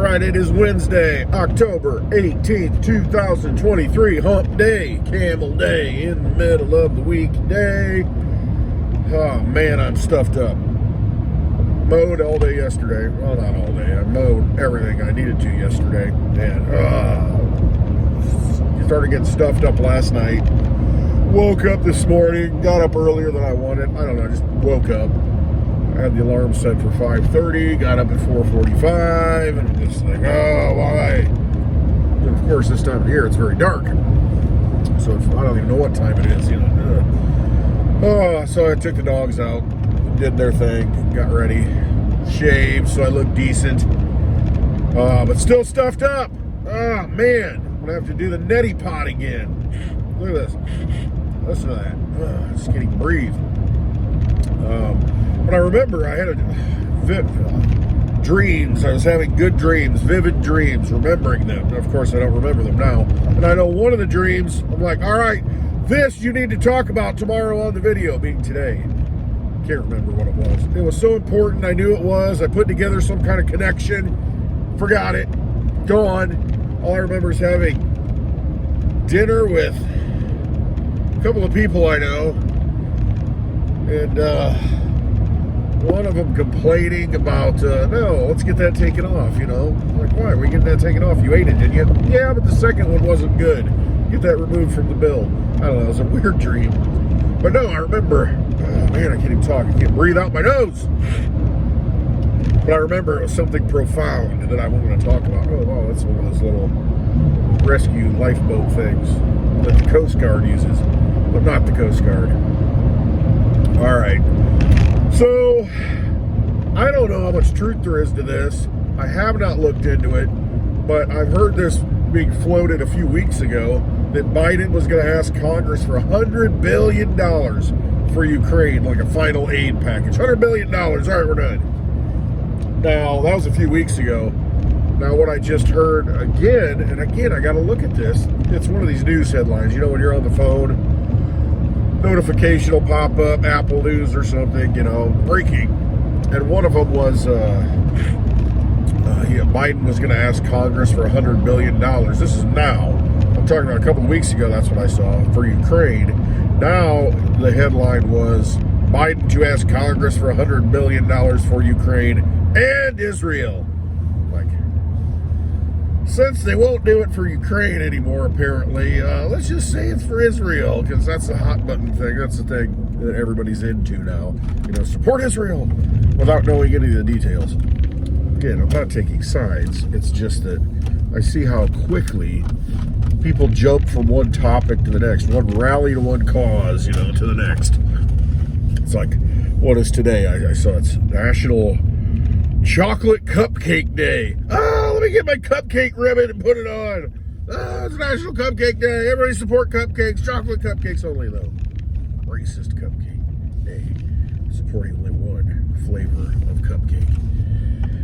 right, it is Wednesday, October 18th, 2023, hump day, camel day, in the middle of the weekday. Oh man, I'm stuffed up. Mowed all day yesterday. Well, not all day. I mowed everything I needed to yesterday. And started getting stuffed up last night. Woke up this morning, got up earlier than I wanted. I don't know, just woke up. I had the alarm set for 5:30, got up at 4:45, and I'm just like, oh, why? And of course, this time of year, it's very dark. So I don't even know what time it is, you know. So I took the dogs out, did their thing, got ready, shaved, so I looked decent. But still stuffed up. Oh, man. I'm going to have to do the neti pot again. Look at this. Listen to that. I just can't even breathe. But I remember I had dreams. I was having good dreams, vivid dreams, remembering them. Of course, I don't remember them now. And I know one of the dreams, I'm like, all right, this you need to talk about tomorrow on the video, being today. Can't remember what it was. It was so important. I knew it was. I put together some kind of connection. Forgot it. Gone. All I remember is having dinner with a couple of people I know. And, one of them complaining about, no, let's get that taken off, you know. I'm like, why? We get that taken off? You ate it, didn't you? Yeah, but the second one wasn't good. Get that removed from the bill. I don't know, it was a weird dream. But no, I remember, oh man, I can't even talk. I can't breathe out my nose. But I remember it was something profound that I wanted to talk about. Oh, wow, that's one of those little rescue lifeboat things that the Coast Guard uses, but not the Coast Guard. All right. So, I don't know how much truth there is to this. I have not looked into it, but I've heard this being floated a few weeks ago that Biden was going to ask Congress for $100 billion for Ukraine, like a final aid package. $100 billion. All right, we're done. Now, that was a few weeks ago. Now, what I just heard again, and again, I got to look at this. It's one of these news headlines. You know, when you're on the phone, notification will pop up, Apple News or something, you know, breaking. And one of them was, Biden was going to ask Congress for $100 billion. This is now. I'm talking about a couple of weeks ago, that's what I saw, for Ukraine. Now, the headline was, Biden to ask Congress for $100 billion for Ukraine and Israel. Since they won't do it for Ukraine anymore, apparently, let's just say it's for Israel, because that's the hot button thing. That's the thing that everybody's into now. You know, support Israel without knowing any of the details. Again, I'm not taking sides. It's just that I see how quickly people jump from one topic to the next, one rally to one cause, you know, to the next. It's like, what is today? I saw it's National Chocolate Cupcake Day. Oh, let me get my cupcake ribbon and put it on. Oh, it's National Cupcake Day. Everybody support cupcakes. Chocolate cupcakes only, though. Racist cupcake day. Supporting only one flavor of cupcake.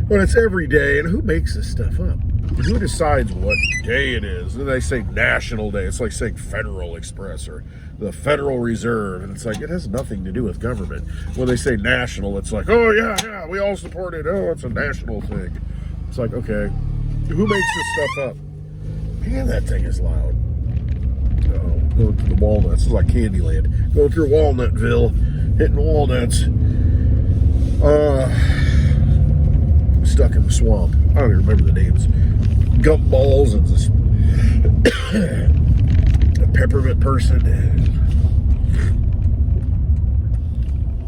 But it's every day, and who makes this stuff up? Who decides what day it is? And they say National Day. It's like saying Federal Express or the Federal Reserve. And it's like, it has nothing to do with government. When they say national, it's like, oh, yeah, we all support it. Oh, it's a national thing. It's like, okay, who makes this stuff up? Man, that thing is loud. Oh, going through the walnuts. This is like Candyland. Going through Walnutville, hitting walnuts. Stuck in the swamp. I don't even remember the names. Gumballs and this a peppermint person.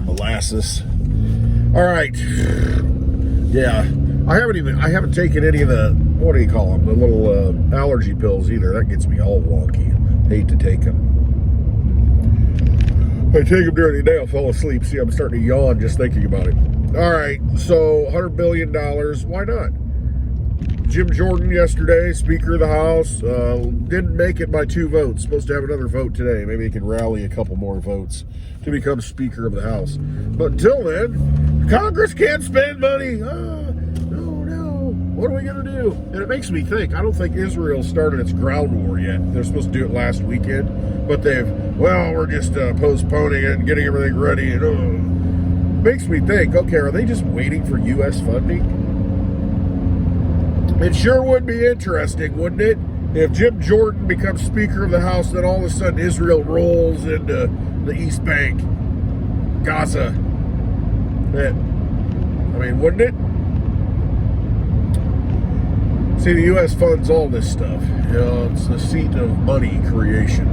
Molasses. All right. Yeah. I haven't taken any of the, what do you call them? The little allergy pills either. That gets me all wonky. Hate to take them. If I take them during the day, I'll fall asleep. See, I'm starting to yawn just thinking about it. All right, so $100 billion, why not? Jim Jordan yesterday, Speaker of the House, didn't make it by 2 votes. Supposed to have another vote today. Maybe he can rally a couple more votes to become Speaker of the House. But until then, Congress can't spend money. No. What are we going to do? And it makes me think, I don't think Israel started its ground war yet. They're supposed to do it last weekend. But we're just postponing it and getting everything ready. And makes me think, okay, are they just waiting for U.S. funding? It sure would be interesting, wouldn't it? If Jim Jordan becomes Speaker of the House, then all of a sudden Israel rolls into the East Bank, Gaza. Wouldn't it? See, the U.S. funds all this stuff. It's the seat of money creation.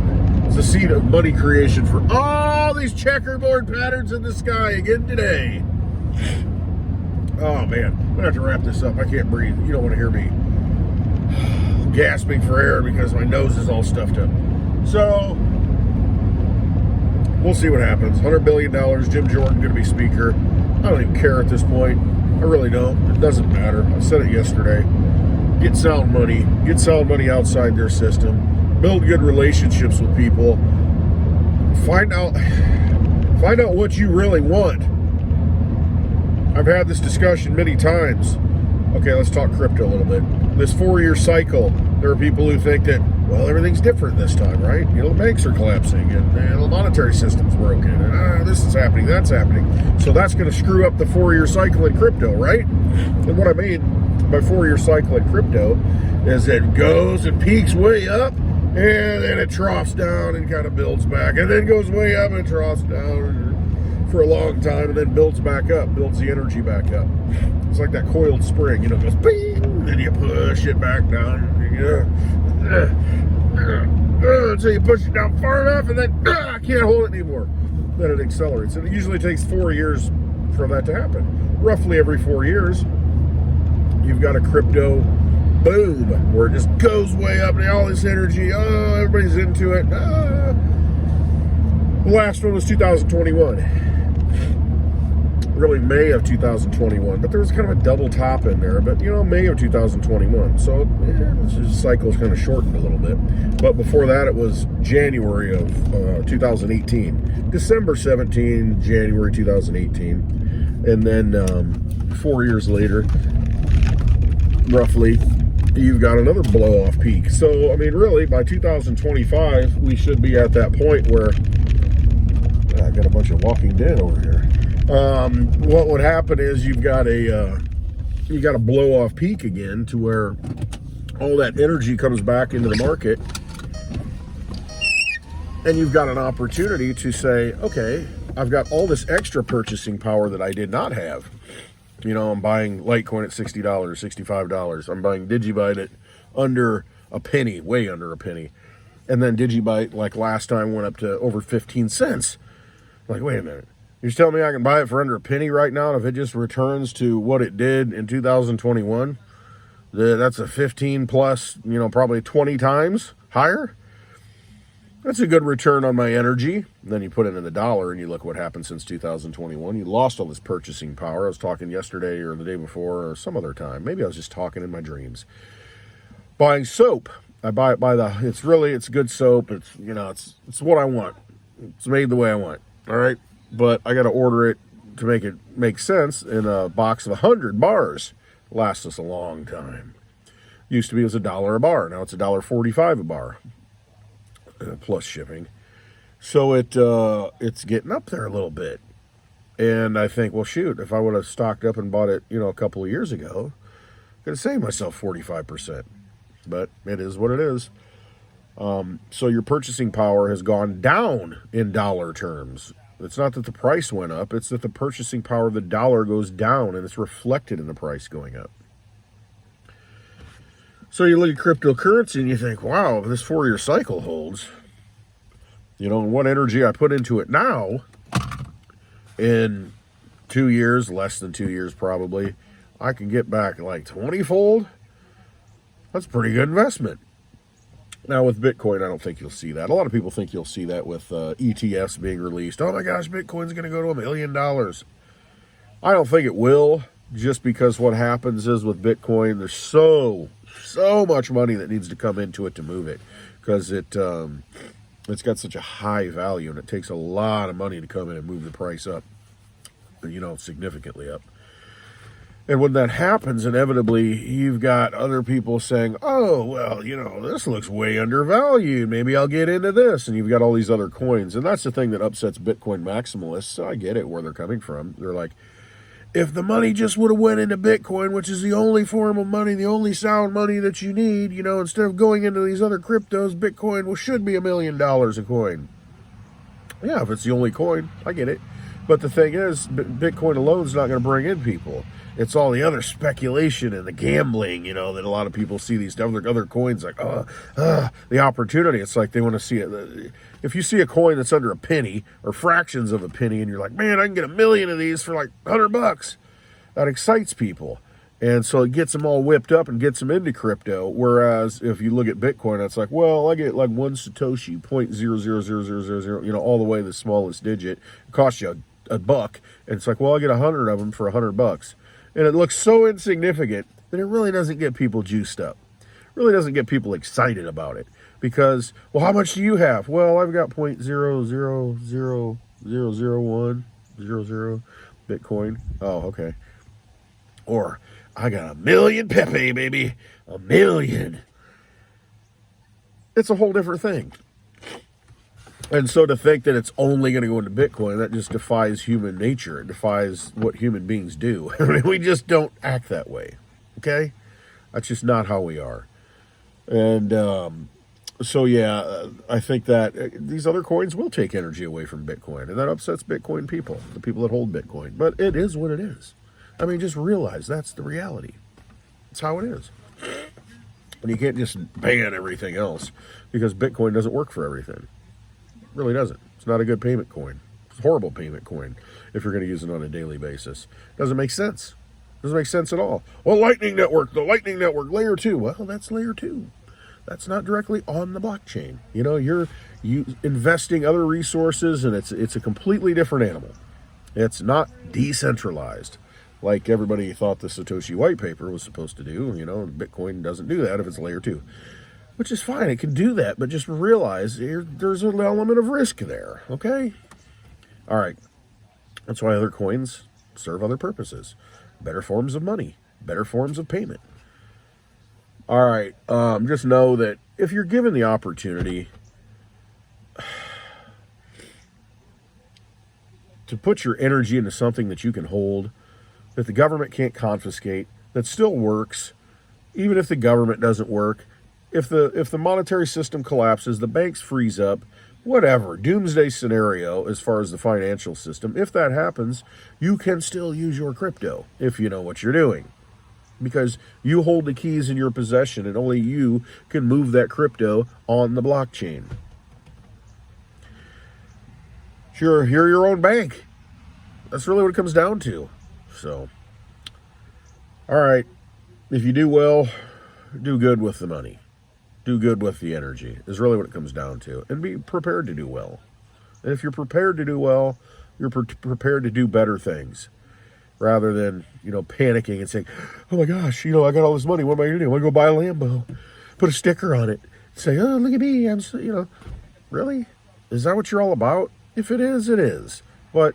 It's the seat of money creation for all these checkerboard patterns in the sky again today. Oh, man. I'm going to have to wrap this up. I can't breathe. You don't want to hear me gasping for air because my nose is all stuffed up. So, we'll see what happens. $100 billion, Jim Jordan going to be Speaker. I don't even care at this point. I really don't. It doesn't matter. I said it yesterday. Get sound money. Get sound money outside their system. Build good relationships with people. Find out what you really want. I've had this discussion many times. Okay, let's talk crypto a little bit. This 4-year cycle, there are people who think that, well, everything's different this time, right? The banks are collapsing, and the monetary system's broken, and this is happening, that's happening. So that's going to screw up the 4-year cycle in crypto, right? And what I mean by 4-year cycle in crypto is it goes and peaks way up, and then it troughs down and kind of builds back, and then goes way up and troughs down for a long time, and then builds back up, builds the energy back up. It's like that coiled spring, it goes bing, then you push it back down, until you push it down far enough, and then I can't hold it anymore. Then it accelerates. And it usually takes 4 years for that to happen. Roughly every 4 years, you've got a crypto boom where it just goes way up, and all this energy, everybody's into it. The last one was 2021. Really May of 2021, but there was kind of a double top in there, but May of 2021, so the cycle's kind of shortened a little bit. But before that, it was January of 2018, December 17, January 2018, and then 4 years later, roughly, you've got another blow off peak. So really by 2025 we should be at that point where I got a bunch of Walking Dead over here. What would happen is you've got a blow off peak again, to where all that energy comes back into the market, and you've got an opportunity to say, okay, I've got all this extra purchasing power that I did not have. I'm buying Litecoin at $60, $65. I'm buying DigiByte at under a penny, way under a penny. And then DigiByte, like last time, went up to over 15 cents. Like, wait a minute. You're telling me I can buy it for under a penny right now, and if it just returns to what it did in 2021, that's a 15 plus, probably 20 times higher? That's a good return on my energy. And then you put it in the dollar, and you look what happened since 2021. You lost all this purchasing power. I was talking yesterday or the day before or some other time. Maybe I was just talking in my dreams. Buying soap. I buy it by it's good soap. It's what I want. It's made the way I want. All right. But I got to order it to make it make sense in a box of 100 bars. Lasts us a long time. Used to be it was $1 a bar. Now it's $1.45 a bar, plus shipping. So it's getting up there a little bit. And I think, well, shoot, if I would have stocked up and bought it, a couple of years ago, I could have saved myself 45%. But it is what it is. So your purchasing power has gone down in dollar terms. It's not that the price went up, it's that the purchasing power of the dollar goes down, and it's reflected in the price going up. So you look at cryptocurrency and you think, wow, this 4-year cycle holds. And what energy I put into it now, in 2 years, less than 2 years probably, I can get back like 20-fold. That's a pretty good investment. Now, with Bitcoin, I don't think you'll see that. A lot of people think you'll see that with ETFs being released. Oh, my gosh, Bitcoin's going to go to $1 million. I don't think it will, just because what happens is with Bitcoin, there's so much money that needs to come into it to move it, because it's got such a high value, and it takes a lot of money to come in and move the price up, significantly up. And when that happens, inevitably, you've got other people saying, oh, well, this looks way undervalued. Maybe I'll get into this. And you've got all these other coins. And that's the thing that upsets Bitcoin maximalists. So I get it, where they're coming from. They're like, if the money just would have went into Bitcoin, which is the only form of money, the only sound money that you need, you know, instead of going into these other cryptos, Bitcoin should be $1 million a coin. Yeah, if it's the only coin, I get it. But the thing is, Bitcoin alone is not going to bring in people. It's all the other speculation and the gambling, you know, that a lot of people see these other coins like, the opportunity. It's like they want to see it. If you see a coin that's under a penny or fractions of a penny and you're like, man, I can get 1 million of these for like $100, that excites people. And so it gets them all whipped up and gets them into crypto. Whereas if you look at Bitcoin, it's like, well, I get like 1 Satoshi, 0.000000, you know, all the way to the smallest digit. It costs you a buck. And it's like, well, I get 100 of them for $100. And it looks so insignificant that it really doesn't get people juiced up. It really doesn't get people excited about it. Because, well, how much do you have? Well, I've got 0.00000100 Bitcoin. Oh, okay. Or, I got 1 million Pepe, baby. 1 million. It's a whole different thing. And so to think that it's only going to go into Bitcoin, that just defies human nature. It defies what human beings do. I mean, we just don't act that way. Okay? That's just not how we are. And so, yeah, I think that these other coins will take energy away from Bitcoin. And that upsets Bitcoin people, the people that hold Bitcoin. But it is what it is. I mean, just realize that's the reality. It's how it is. And you can't just ban everything else because Bitcoin doesn't work for everything. It really doesn't. It's not a good payment coin. It's a horrible payment coin if you're going to use it on a daily basis. Doesn't make sense. Doesn't make sense at all. Well, Lightning Network, the Lightning Network, layer 2. Well, that's layer 2. That's not directly on the blockchain. You know, you're investing other resources, and it's a completely different animal. It's not decentralized like everybody thought the Satoshi white paper was supposed to do. You know, Bitcoin doesn't do that if it's layer 2. Which is fine, it can do that, but just realize there's an element of risk there, okay? All right, that's why other coins serve other purposes. Better forms of money, better forms of payment. All right, just know that if you're given the opportunity to put your energy into something that you can hold, that the government can't confiscate, that still works, even if the government doesn't work, if the monetary system collapses, the banks freeze up, whatever, doomsday scenario as far as the financial system, if that happens, you can still use your crypto if you know what you're doing. Because you hold the keys in your possession and only you can move that crypto on the blockchain. You're your own bank. That's really what it comes down to. So, all right, if you do well, do good with the money. Do good with the energy is really what it comes down to. And be prepared to do well. And if you're prepared to do well, you're prepared to do better things. Rather than, you know, panicking and saying, oh my gosh, you know, I got all this money. What am I going to do? I'm going to go buy a Lambo. Put a sticker on it. Say, oh, look at me. I'm so, you know, really? Is that what you're all about? If it is, it is. But,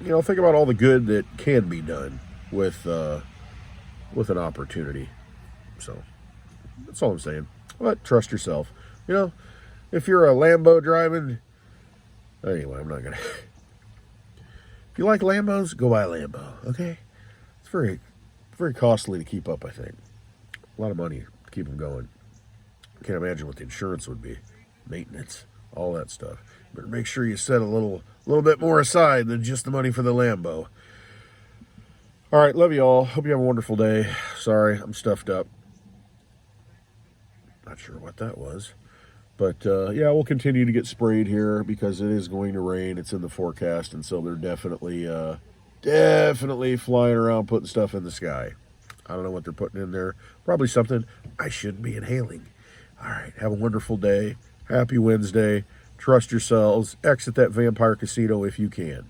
you know, think about all the good that can be done with an opportunity. So that's all I'm saying. But trust yourself. You know, if you're a Lambo driving, anyway, I'm not going to. If you like Lambos, go buy a Lambo, okay? It's very, very costly to keep up, I think. A lot of money to keep them going. Can't imagine what the insurance would be. Maintenance, all that stuff. Better make sure you set a little bit more aside than just the money for the Lambo. All right, love you all. Hope you have a wonderful day. Sorry, I'm stuffed up. Not sure what that was. But, yeah, we'll continue to get sprayed here because it is going to rain. It's in the forecast, and so they're definitely flying around putting stuff in the sky. I don't know what they're putting in there. Probably something I shouldn't be inhaling. All right, have a wonderful day. Happy Wednesday. Trust yourselves. Exit that vampire casino if you can.